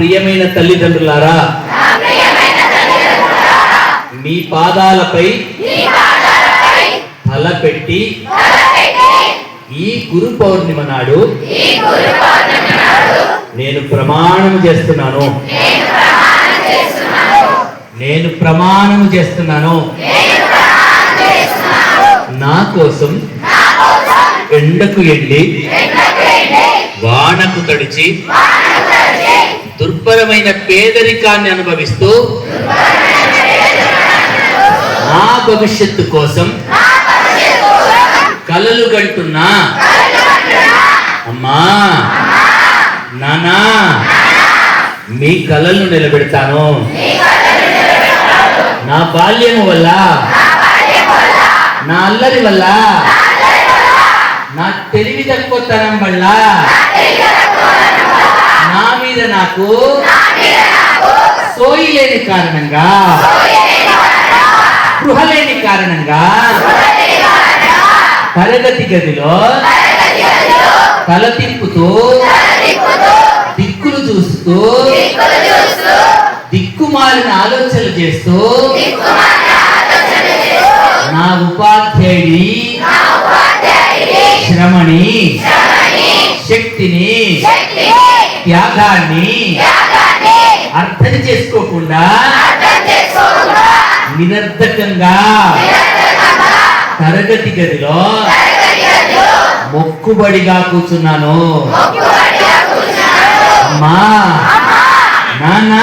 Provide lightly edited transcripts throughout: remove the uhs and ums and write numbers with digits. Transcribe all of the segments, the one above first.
ప్రియమైన తల్లిదండ్రులారా, మీ పాదాలపై తలపెట్టి ఈ గురు పౌర్ణిమ నాడు నేను ప్రమాణం చేస్తున్నాను నా కోసం ఎండకు ఎండి వానకు తడిచి దుర్భరమైన పేదరికాన్ని అనుభవిస్తూ నా భవిష్యత్తు కోసం కలలు గంటున్నా అమ్మా నానా, మీ కలలను నిలబెడతాను. నా బాల్యము వల్ల, నా అల్లరి వల్ల, నా తెలివి తక్కువతనం వల్ల నా మీద నాకు సోయి లేని కారణంగా, స్పృహ లేని కారణంగా తరగతి గదిలో తల తిప్పుతూ దిక్కులు చూస్తూ దిక్కుమాలిన ఆలోచనలు చేస్తూ నా ఉపాధ్యాయుడి శ్రమని, శక్తిని, త్యాగాన్ని అర్థం చేసుకోకుండా నిరర్ధకంగా తరగతి గదిలో మొక్కుబడిగా కూర్చున్నాను. అమ్మా నాన్న,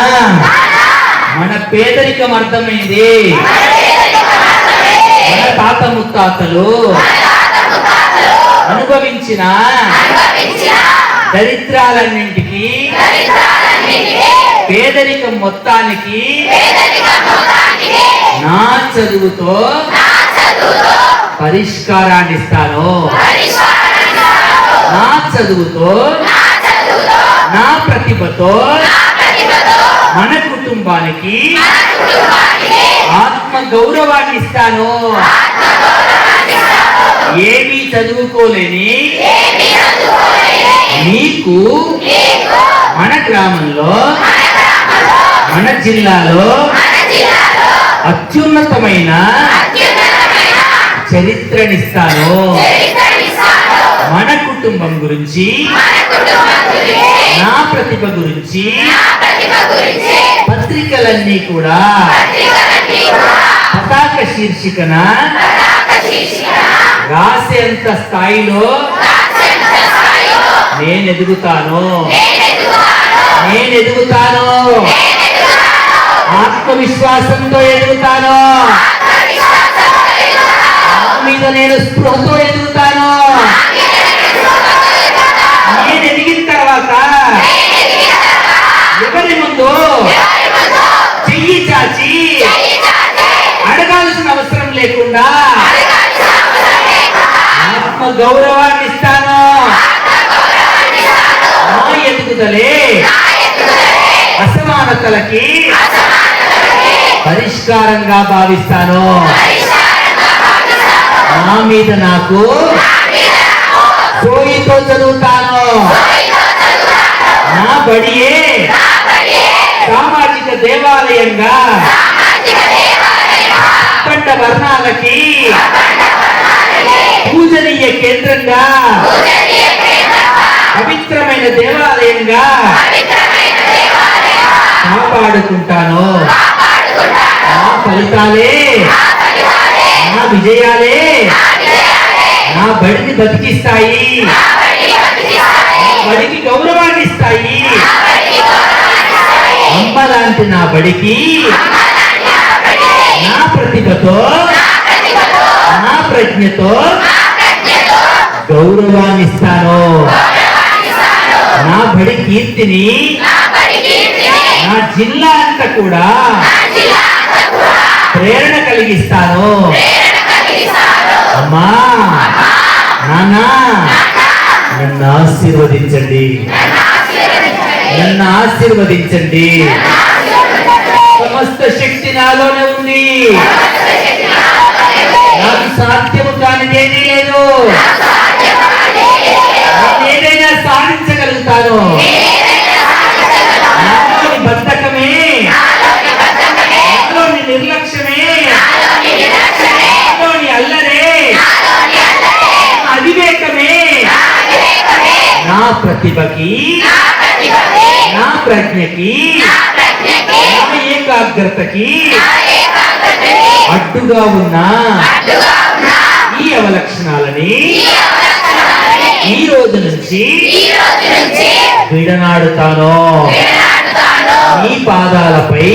మన పేదరికం అర్థమైంది. మన తాత ముత్తాతలు అనుభవించిన దరిద్రాలన్నింటికి, పేదరికం మొత్తానికి నా చదువుతో పరిష్కారాన్ని ఇస్తాను. నా చదువుతో, నా ప్రతిభతో మన కుటుంబానికి ఆత్మ గౌరవాన్ని ఇస్తాను. ఏమీ చదువుకోలేని మీకు మన గ్రామంలో, మన జిల్లాలో అత్యున్నతమైన చరిత్రనిస్తాను. మన కుటుంబం గురించి, నా ప్రతిభ గురించి పత్రికలన్నీ కూడా పతాక శీర్షికన రాసేంత స్థాయిలో నేను ఎదుగుతాను. ఆత్మవిశ్వాసంతో ఎదుగుతాను. మీద నేను స్పృహతో ఎదుగుతాను. నేను ఎదిగిన తర్వాత ఎవరి ముందు చెయ్యి చాచి అడగాల్సిన అవసరం లేకుండా ఆత్మ గౌరవాన్ని ఇస్తాను. నా ఎదుగుదలే అసమానతలకి పరిష్కారంగా భావిస్తాను. నా మీద నాకు సోయితో చదువుతాను. నా బడియే సామాజిక దేవాలయంగా అఖండ వర్ణాలకి పూజనీయ కేంద్రంగా, పవిత్రమైన దేవాలయంగా కాపాడుకుంటాను. నా ఫలితాలే, నా విజయాలే నా బడిని బతికిస్తాయి. బడికి గౌరవాన్ని ఇస్తాయి. అమ్మ లాంటి నా బడికి నా ప్రతిభతో, నా ప్రజ్ఞతో గౌరవాన్ని ఇస్తాను. నా బడి కీర్తిని నా జిల్లా అంతా కూడా ప్రేరణ కలిగిస్తాను. అమ్మా నాన్న, నన్ను ఆశీర్వదించండి. సమస్త శక్తి నాలోనే ఉంది. నాకు సాధ్యము కానిదేదీ లేదు. ఏదైనా సాధించగలుగుతాను. ప్రతిభకి నా ప్రజ్ఞకి నా ఏకాగ్రతకి అడ్డుగా ఉన్న ఈ అవలక్షణాలని ఈ రోజు నుంచి విడనాడుతాను. నీ పాదాలపై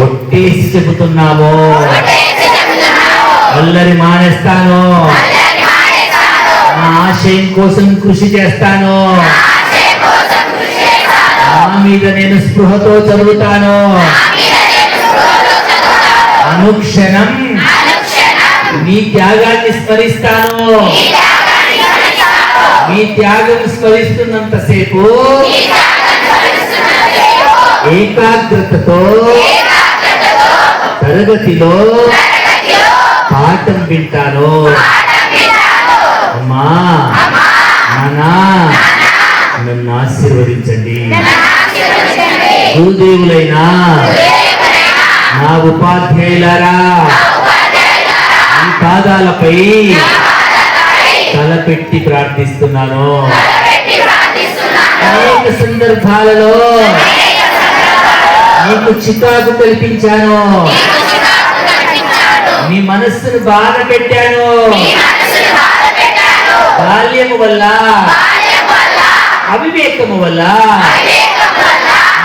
ఒట్టేసి చెబుతున్నాము, అల్లరి మానేస్తాను. నా ఆశయం కోసం కృషి చేస్తాను. నా మీద నేను స్పృహతో చదువుతాను. అనుక్షణం నీ త్యాగాన్ని స్మరిస్తాను. మీ త్యాగం స్మరిస్తున్నంతసేపు ఏకాగ్రతతో తరగతిలో పాఠం వింటాను. అమ్మా నాన్నా, నన్ను ఆశీర్వదించండి. గురుదేవులైనా నా ఉపాధ్యాయులారా, ఈ పాదాలపై తలపెట్టి ప్రార్థిస్తున్నాను. అనేక సందర్భాలలో నీకు చికాకు కల్పించాను. నీ మనస్సును బాధ పెట్టాను. బాల్యము వల్ల, అవివేకము వల్ల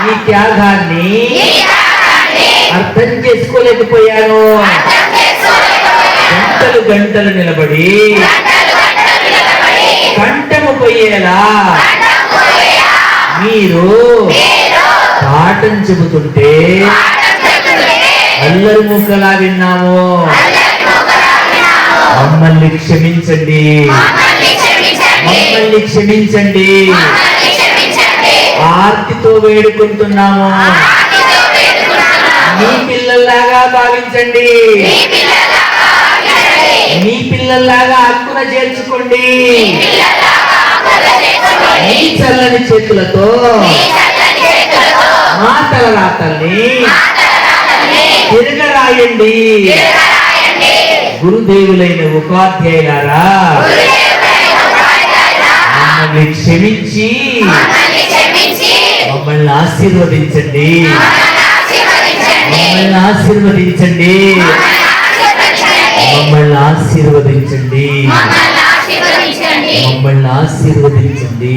నీ త్యాగాన్ని అర్థం చేసుకోలేకపోయాను. గంటలు గంటలు నిలబడి కంఠము పోయేలా మీరు పాఠం చెబుతుంటే అల్లరి ముక్కలా విన్నాము. మమ్మల్ని క్షమించండి, మమ్మల్ని క్షమించండి. ఆర్తితో వేడుకుంటున్నాము. మీ పిల్లల్లాగా భావించండి. మీ పిల్లల్లాగా హక్కున చేర్చుకోండి. మీ చల్లని చేతులతో మా తలరాతల్ని తిరగరాయండి. గురుదేవులైన ఉపాధ్యాయులారా, మమ్మల్ని క్షమించి మమ్మల్ని ఆశీర్వదించండి. మమ్మల్ని ఆశీర్వదించండి. మమ్మల్ని ఆశీర్వదించండి. మమ్మల్ని ఆశీర్వదించండి.